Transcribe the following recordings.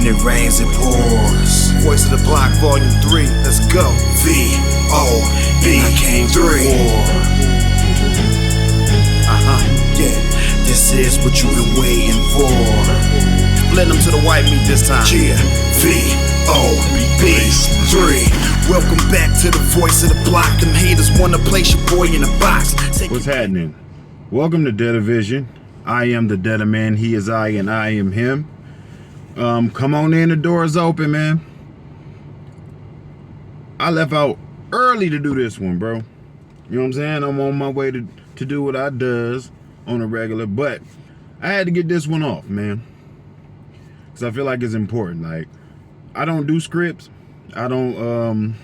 When it rains, it pours. Voice of the Block, Volume 3. Let's go. V-O-B. I came to war. Yeah. This is what you've been waiting for. Blend them to the white meat this time. Yeah. V-O-B 3. Welcome back to the Voice of the Block. Them haters wanna place your boy in a box. What's happening? Welcome to Deader Vision. I am the Deader Man. He is I and I am him. Come on in, the door is open, man. I left out early to do this one, bro. You know what I'm saying? I'm on my way to do what I does on a regular, but I had to get this one off, man. Because I feel like it's important. Like, I don't do scripts. I don't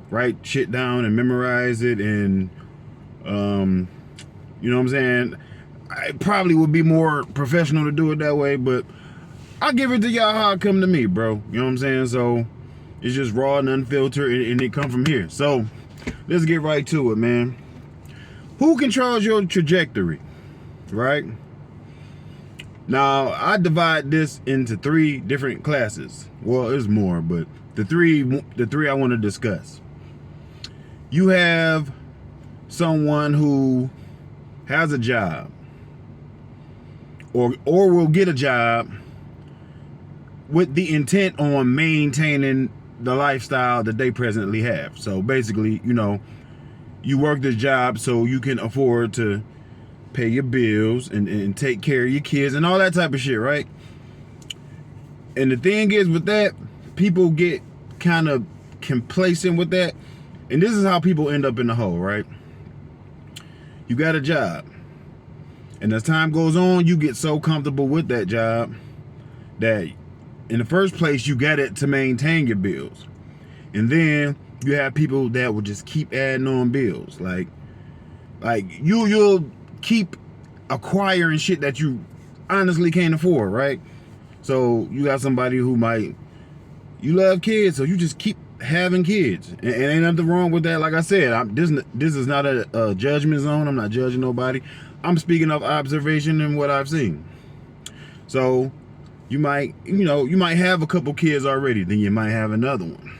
write shit down and memorize it and you know what I'm saying? I probably would be more professional to do it that way, but I'll give it to y'all how it come to me, bro. You know what I'm saying? So it's just raw and unfiltered, and it come from here. So let's get right to it, man. Who controls your trajectory, right? Now, I divide this into 3 different classes. Well, there's more, but the three I want to discuss. You have someone who has a job or will get a job with the intent on maintaining the lifestyle that they presently have. So basically, you know, you work this job so you can afford to pay your bills and take care of your kids and all that type of shit, right? And the thing is with that, people get kind of complacent with that. And this is how people end up in the hole, right? You got a job. And as time goes on, you get so comfortable with that job that in the first place, you got it to maintain your bills. And then you have people that will just keep adding on bills. Like you'll keep acquiring shit that you honestly can't afford, right? So you got somebody who you love kids, so you just keep having kids. And ain't nothing wrong with that. Like I said, this is not a judgment zone. I'm not judging nobody. I'm speaking of observation and what I've seen. So you might have a couple kids already, then you might have another one.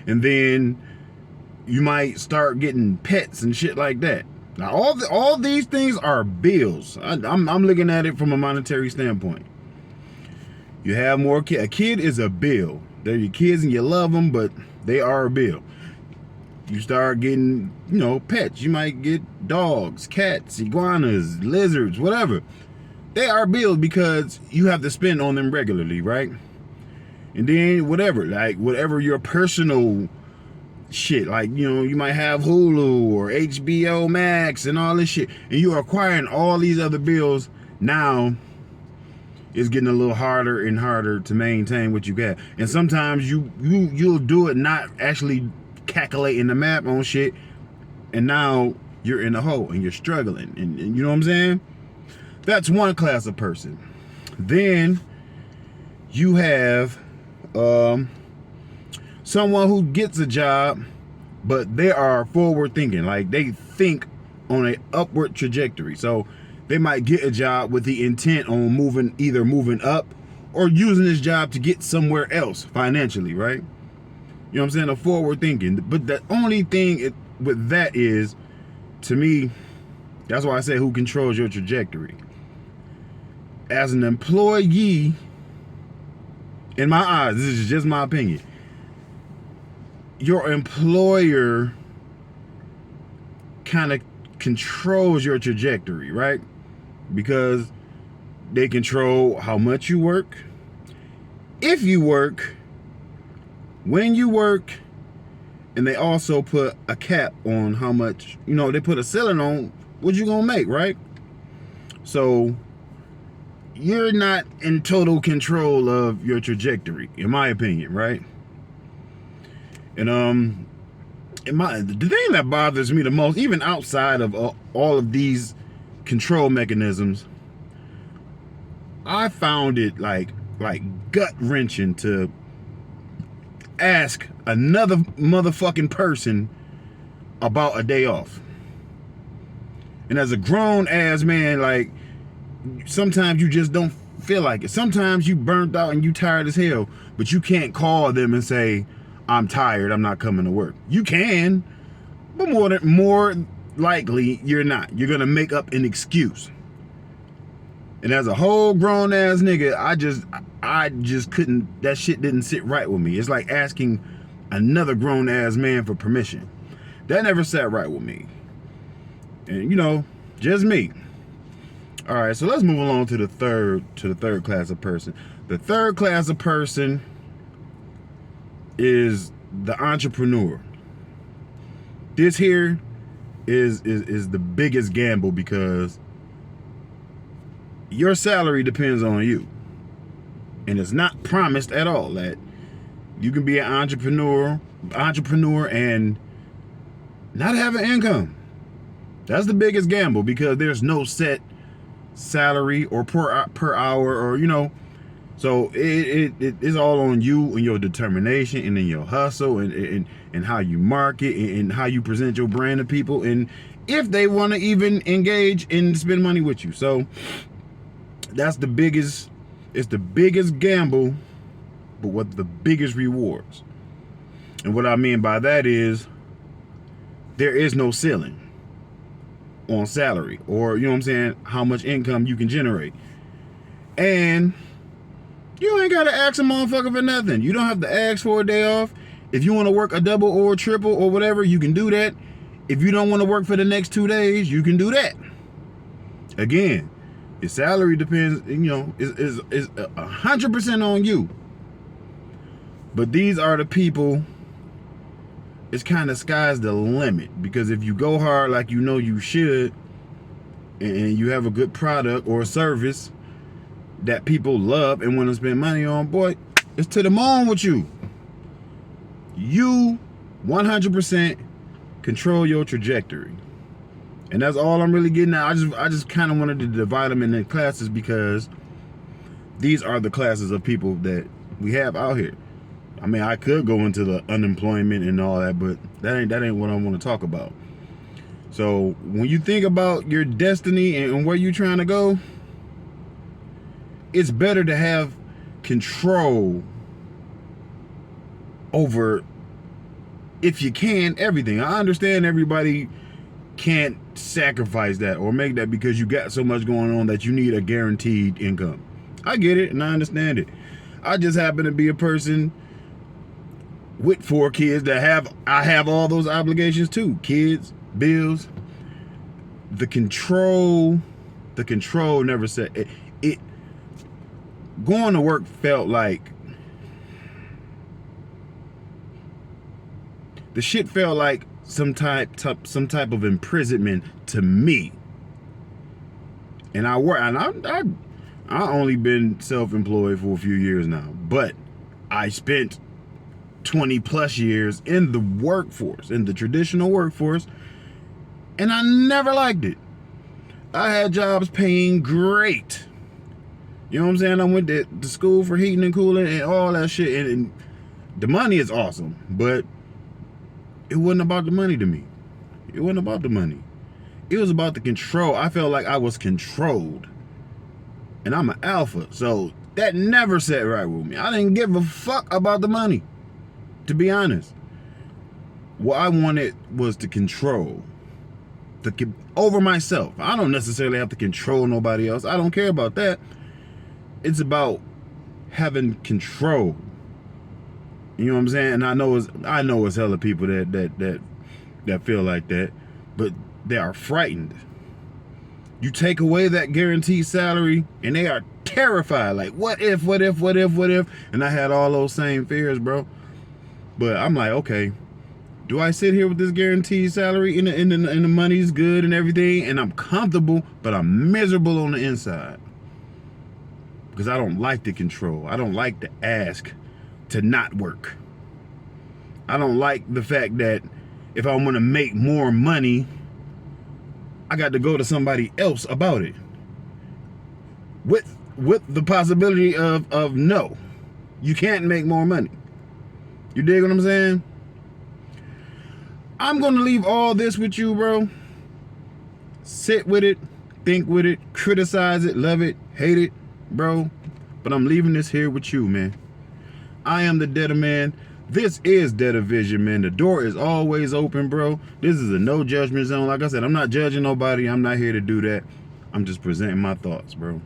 And then you might start getting pets and shit like that. Now, all these things are bills. I'm looking at it from a monetary standpoint. You have more kids. A kid is a bill. They're your kids and you love them, but they are a bill. You start getting, pets. You might get dogs, cats, iguanas, lizards, whatever. They are bills because you have to spend on them regularly, right? And then whatever your personal shit, you might have Hulu or HBO Max and all this shit, and you're acquiring all these other bills. Now it's getting a little harder and harder to maintain what you got. And sometimes you'll do it not actually calculating the map on shit, and now you're in a hole and you're struggling, and you know what I'm saying? That's one class of person. Then you have someone who gets a job, but they are forward thinking. Like, they think on an upward trajectory. So they might get a job with the intent on either moving up or using this job to get somewhere else financially, right? You know what I'm saying? A forward thinking. But the only thing with that is, to me, that's why I say who controls your trajectory. As an employee, in my eyes, this is just my opinion, your employer kind of controls your trajectory, right? Because they control how much you work, if you work, when you work, and they also put a cap on how much, they put a ceiling on what you gonna make, right? So you're not in total control of your trajectory, in my opinion, right? And the thing that bothers me the most, even outside of all of these control mechanisms, I found it like gut-wrenching to ask another motherfucking person about a day off. And as a grown ass man, sometimes you just don't feel like it. Sometimes you burnt out and you tired as hell, but you can't call them and say, I'm tired, I'm not coming to work. You can, but more likely you're not. You're gonna make up an excuse. And as a whole grown ass nigga, I just couldn't, that shit didn't sit right with me. It's like asking another grown ass man for permission. That never sat right with me. And you know, just me. All right, so let's move along to the third class of person. The third class of person is the entrepreneur. This here is the biggest gamble because your salary depends on you. And it's not promised at all that you can be an entrepreneur and not have an income. That's the biggest gamble because there's no set salary or per hour or, you know, so it is all on you and your determination and in your hustle and how you market and how you present your brand to people and if they want to even engage and spend money with you. So that's the biggest, it's the biggest gamble, but what the biggest rewards. And what I mean by that is there is no ceiling on salary or, you know what I'm saying, how much income you can generate. And you ain't gotta ask a motherfucker for nothing. You don't have to ask for a day off. If you want to work a double or a triple or whatever, you can do that. If you don't want to work for the next 2 days, you can do that. Again, your salary depends, you know, is 100% on you. But these are the people, it's kind of sky's the limit. Because if you go hard like you know you should, and you have a good product or a service that people love and want to spend money on, boy, it's to the moon with you. You 100% control your trajectory. And that's all I'm really getting at. I just kind of wanted to divide them into classes because these are the classes of people that we have out here. I mean, I could go into the unemployment and all that, but that ain't what I want to talk about. So when you think about your destiny and where you're trying to go, it's better to have control over, if you can, everything. I understand everybody can't sacrifice that or make that because you got so much going on that you need a guaranteed income. I get it and I understand it. I just happen to be a person with 4 kids that I have all those obligations too. Kids, bills. The control never said it. Going to work felt like the shit felt like some type of imprisonment to me. And I only been self-employed for a few years now, but I spent 20 plus years in the workforce, in the traditional workforce, and I never liked it. I had jobs paying great. You know what I'm saying? I went to school for heating and cooling and all that shit, and the money is awesome, but it wasn't about the money to me. It wasn't about the money. It was about the control. I felt like I was controlled. And I'm an alpha, so that never sat right with me. I didn't give a fuck about the money, to be honest. What I wanted was to control over myself. I don't necessarily have to control nobody else. I don't care about that. It's about having control. You know what I'm saying? And I know it's hella people that feel like that, but they are frightened. You take away that guaranteed salary and they are terrified. Like, what if? And I had all those same fears, bro. But I'm like, okay, do I sit here with this guaranteed salary and the money's good and everything and I'm comfortable, but I'm miserable on the inside? Because I don't like the control. I don't like to ask to not work. I don't like the fact that if I want to make more money, I got to go to somebody else about it. With the possibility of no, you can't make more money. You dig what I'm saying? I'm gonna leave all this with you, bro. Sit with it, think with it, criticize it, love it, hate it, bro. but I'm leaving this here with you, man. I am the Deader Man. This is Deader Vision, man. The door is always open, bro. This is a no judgment zone. Like I said, I'm not judging nobody. I'm not here to do that. I'm just presenting my thoughts, bro.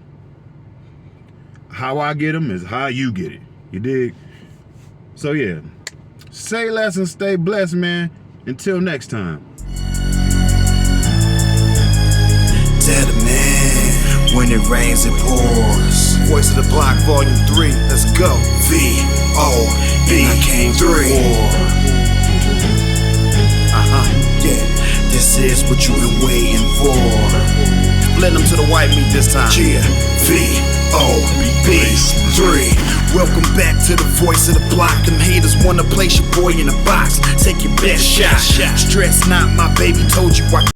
How I get them is how you get it. You dig? So yeah, say less and stay blessed, man. Until next time. Deader Man, when it rains it pours. Voice of the Block, Volume 3. Let's go. V-O-B, I came through. Yeah, this is what you've been waiting for. Blend them to the white meat this time. Yeah, V-O-B-3. Welcome back to the Voice of the Block. Them haters wanna place your boy in a box. Take your best shot. Stress not, my baby told you I